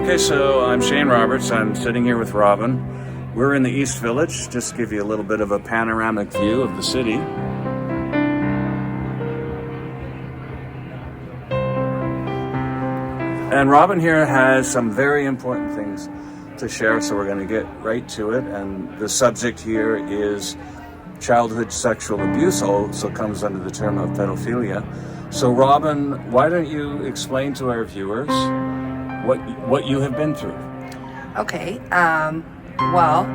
Okay, so I'm Shane Roberts. I'm sitting here with Robin. We're in the East Village, just to give you a little bit of a panoramic view of the city. And Robin here has some very important things to share, so we're going to get right to it. And the subject here is childhood sexual abuse, also comes under the term of pedophilia. So Robin, why don't you explain to our viewers what you have been through? Okay, well,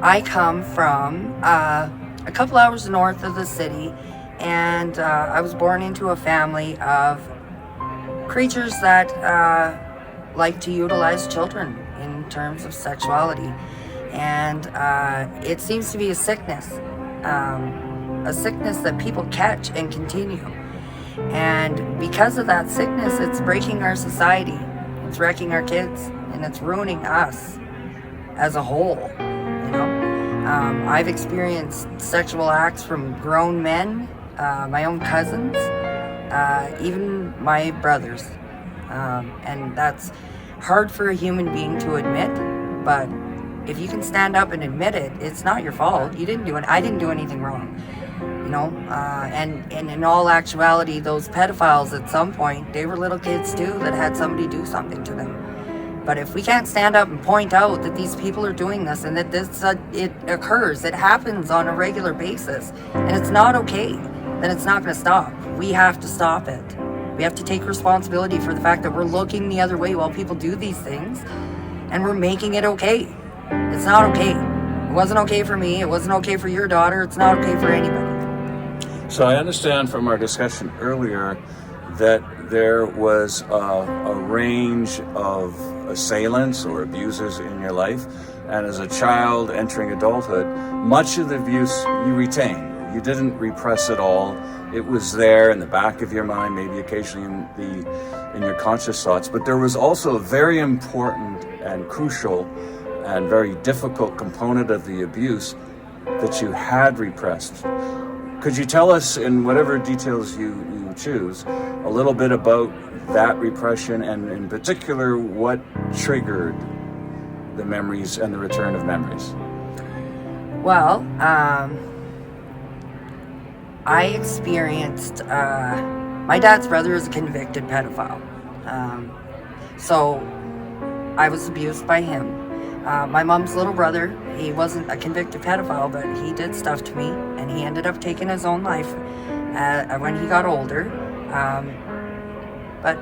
I come from a couple hours north of the city, and I was born into a family of creatures that like to utilize children in terms of sexuality. And it seems to be a sickness that people catch and continue. And because of that sickness, it's breaking our society, it's wrecking our kids, and it's ruining us as a whole. I've experienced sexual acts from grown men, my own cousins, even my brothers. And that's hard for a human being to admit, but if you can stand up and admit it, it's not your fault. You didn't do it. I didn't do anything wrong. And in all actuality, those pedophiles at some point, they were little kids too that had somebody do something to them. But if we can't stand up and point out that these people are doing this and that this it occurs, it happens on a regular basis, and it's not okay, then it's not going to stop. We have to stop it. We have to take responsibility for the fact that we're looking the other way while people do these things, and we're making it okay. It's not okay. It wasn't okay for me. It wasn't okay for your daughter. It's not okay for anybody. So I understand from our discussion earlier that there was a range of assailants or abusers in your life, and as a child entering adulthood, much of the abuse you retained. You didn't repress it all. It was there in the back of your mind, maybe occasionally in your conscious thoughts, but there was also a very important and crucial and very difficult component of the abuse that you had repressed. Could you tell us, in whatever details you choose, a little bit about that repression, and in particular, what triggered the memories and the return of memories? Well, I experienced, my dad's brother is a convicted pedophile. So I was abused by him. My mom's little brother, he wasn't a convicted pedophile, but he did stuff to me, and he ended up taking his own life when he got older. But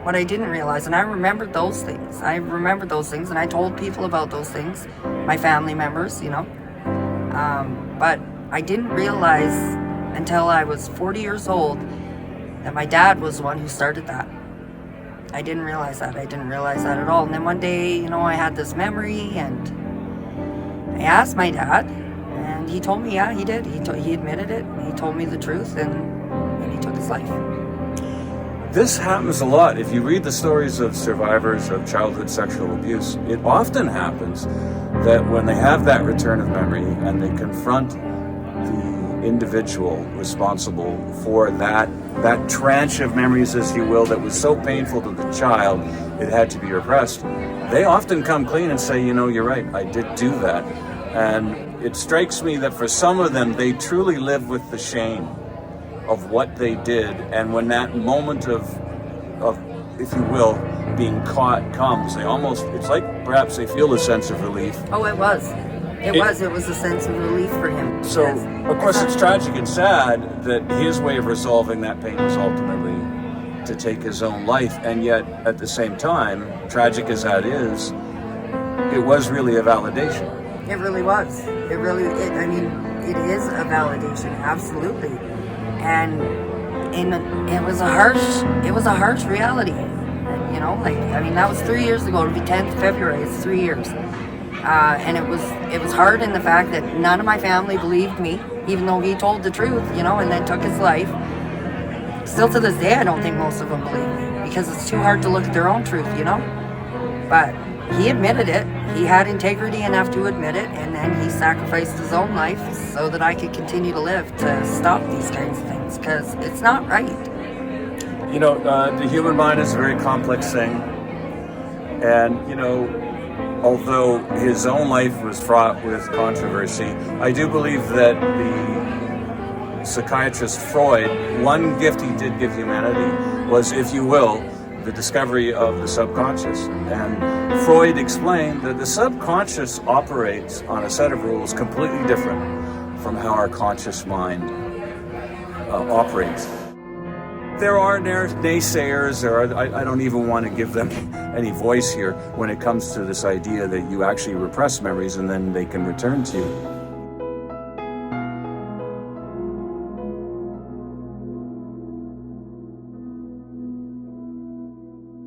what I didn't realize, and I remembered those things, and I told people about those things, my family members, but I didn't realize until I was 40 years old that my dad was the one who started that. I didn't realize that. At all. And then one day, I had this memory, and I asked my dad, and he told me, yeah, he did. He admitted it. He told me the truth, and he took his life. This happens a lot. If you read the stories of survivors of childhood sexual abuse, it often happens that when they have that return of memory and they confront the individual responsible for that tranche of memories, as you will, that was so painful to the child it had to be repressed, they often come clean and say, you're right, I did do that. And it strikes me that for some of them, they truly live with the shame of what they did, and when that moment of if you will, being caught comes, it's like perhaps they feel a sense of relief. Oh, it was. It was a sense of relief for him. So, of course, it's tragic and sad that his way of resolving that pain was ultimately to take his own life. And yet, at the same time, tragic as that is, it was really a validation. It really was. It is a validation, absolutely. And it was a harsh reality. That was 3 years ago. It'll be 10th February. It's 3 years. And it was hard in the fact that none of my family believed me, even though he told the truth, and then took his life. Still to this day, I don't think most of them believe me, because it's too hard to look at their own truth, But he admitted it. He had integrity enough to admit it, and then he sacrificed his own life so that I could continue to live, to stop these kinds of things, because it's not right. The human mind is a very complex thing. And, although his own life was fraught with controversy, I do believe that the psychiatrist Freud, one gift he did give humanity was, if you will, the discovery of the subconscious. And Freud explained that the subconscious operates on a set of rules completely different from how our conscious mind operates. There are naysayers, I don't even want to give them any voice here when it comes to this idea that you actually repress memories and then they can return to you.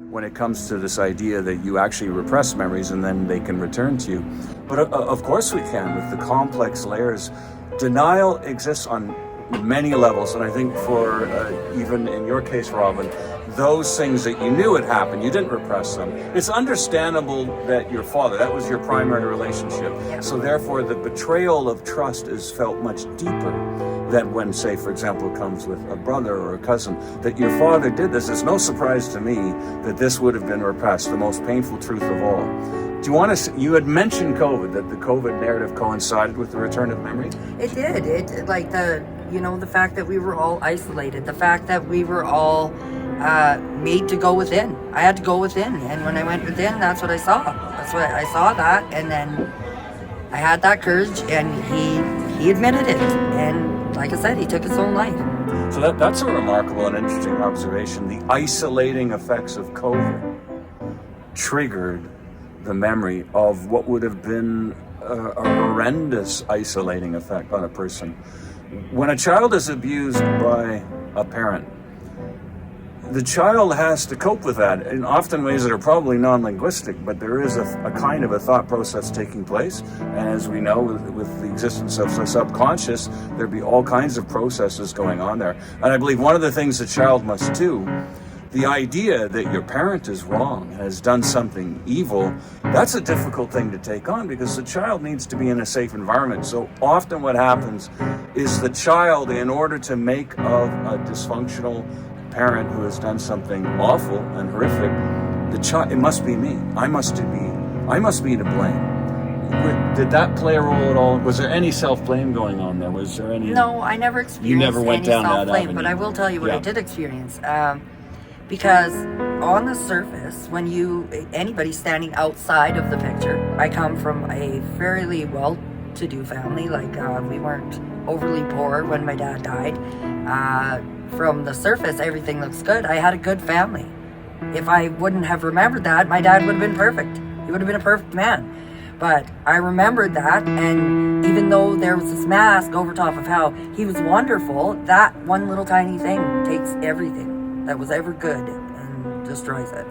When it comes to this idea that you actually repress memories and then they can return to you. But of course we can, with the complex layers. Denial exists on many levels, and I think for even in your case, Robin, those things that you knew had happened, you didn't repress them. It's understandable that your father, that was your primary relationship. Yeah. So therefore the betrayal of trust is felt much deeper than when, say, for example, it comes with a brother or a cousin, that your father did this. It's no surprise to me that this would have been repressed, the most painful truth of all. Do you want to, you had mentioned COVID, that the COVID narrative coincided with the return of memory? It did. It, like the fact that we were all isolated, the fact that we were all made to go within. I had to go within, and when I went within, that's what I saw. I saw that, and then I had that courage, and he admitted it, and like I said, he took his own life. So that's a remarkable and interesting observation. The isolating effects of COVID triggered the memory of what would have been a horrendous isolating effect on a person. When a child is abused by a parent, the child has to cope with that in often ways that are probably non-linguistic, but there is a kind of a thought process taking place. And as we know, with the existence of the subconscious, there'd be all kinds of processes going on there. And I believe one of the things the child must do, the idea that your parent is wrong, has done something evil, that's a difficult thing to take on because the child needs to be in a safe environment. So often what happens is the child, in order to make of a dysfunctional parent who has done something awful and horrific, it must be me. I must be to blame. Did that play a role at all? Was there any self-blame going on there? Was there any? No, I never experienced You never went any down that self-blame, avenue. but I will tell you what Yeah. I did experience. Because on the surface, when anybody's standing outside of the picture, I come from a fairly well-to-do family. Like, we weren't overly poor when my dad died. From the surface, everything looks good. I had a good family. If I wouldn't have remembered that, my dad would have been perfect. He would have been a perfect man. But I remembered that, and even though there was this mask over top of how he was wonderful, that one little tiny thing takes everything that was ever good and destroys it.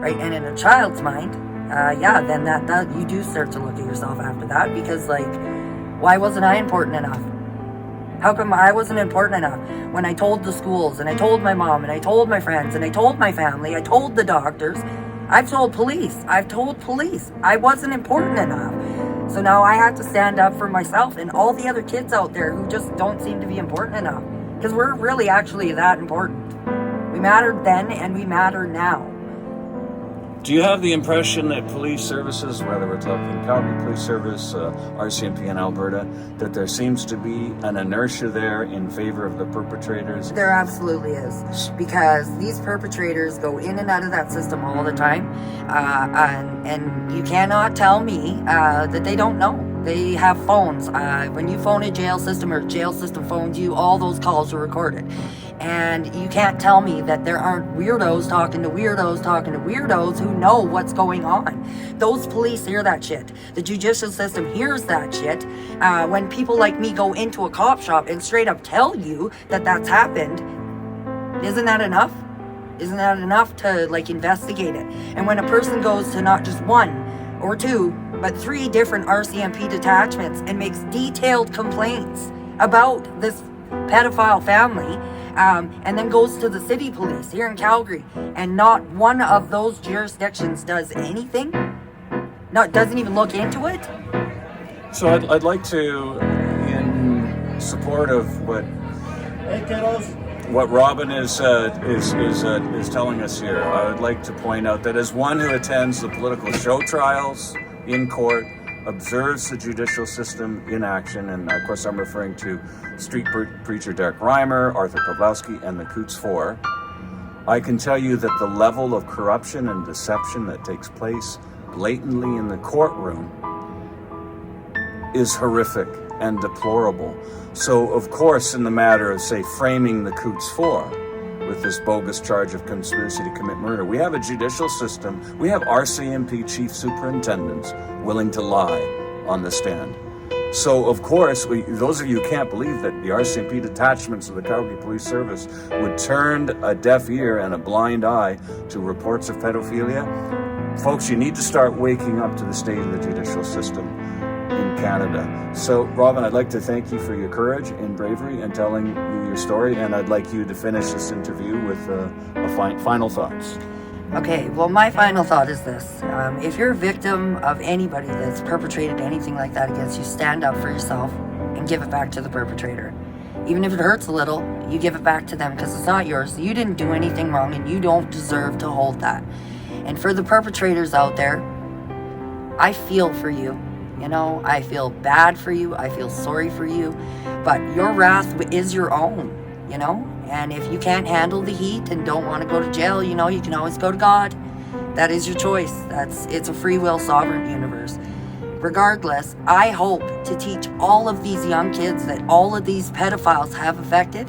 Right? And in a child's mind, then that you do start to look at yourself after that, because, like, why wasn't I important enough? How come I wasn't important enough when I told the schools, and I told my mom, and I told my friends, and I told my family, I told the doctors, I've told police I wasn't important enough. So now I have to stand up for myself and all the other kids out there who just don't seem to be important enough. Because we're really actually that important. We mattered then and we matter now. Do you have the impression that police services, whether we're talking Calgary Police Service, RCMP in Alberta, that there seems to be an inertia there in favor of the perpetrators? There absolutely is, because these perpetrators go in and out of that system all the time, and you cannot tell me that they don't know. They have phones. When you phone a jail system or jail system phones you, all those calls are recorded. And you can't tell me that there aren't weirdos talking to weirdos who know what's going on. Those police hear that shit. The judicial system hears that shit. When people like me go into a cop shop and straight up tell you that that's happened, isn't that enough? Isn't that enough to, like, investigate it? And when a person goes to not just one or two, but 3 different RCMP detachments and makes detailed complaints about this pedophile family, and then goes to the city police here in Calgary, and not one of those jurisdictions does anything, doesn't even look into it. So I'd like to, in support of what... Hey, kiddos. what Robin is telling us here, I would like to point out that as one who attends the political show trials in court, observes the judicial system in action, and of course I'm referring to street preacher Derek Reimer, Arthur Pawlowski, and the Coots Four, I can tell you that the level of corruption and deception that takes place blatantly in the courtroom is horrific and deplorable. So, of course, in the matter of, say, framing the Coots Four with this bogus charge of conspiracy to commit murder, we have a judicial system, we have RCMP chief superintendents willing to lie on the stand. So, of course, those of you who can't believe that the RCMP detachments of the Calgary Police Service would turn a deaf ear and a blind eye to reports of pedophilia, folks, you need to start waking up to the state of the judicial system in Canada. So, Robin, I'd like to thank you for your courage and bravery and telling you your story, and I'd like you to finish this interview with final thoughts. Okay, well, my final thought is this. If you're a victim of anybody that's perpetrated anything like that against you, stand up for yourself and give it back to the perpetrator. Even if it hurts a little, you give it back to them because it's not yours. You didn't do anything wrong and you don't deserve to hold that. And for the perpetrators out there, I feel for you. You know, I feel bad for you. I feel sorry for you. But your wrath is your own, you know? And if you can't handle the heat and don't want to go to jail, you know, you can always go to God. That is your choice. It's a free will, sovereign universe. Regardless, I hope to teach all of these young kids that all of these pedophiles have affected,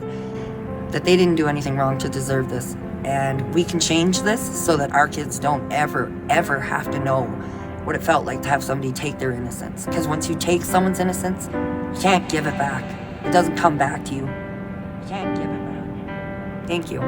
that they didn't do anything wrong to deserve this. And we can change this so that our kids don't ever, ever have to know what it felt like to have somebody take their innocence. Because once you take someone's innocence, you can't give it back. It doesn't come back to you. You can't give it back. Thank you.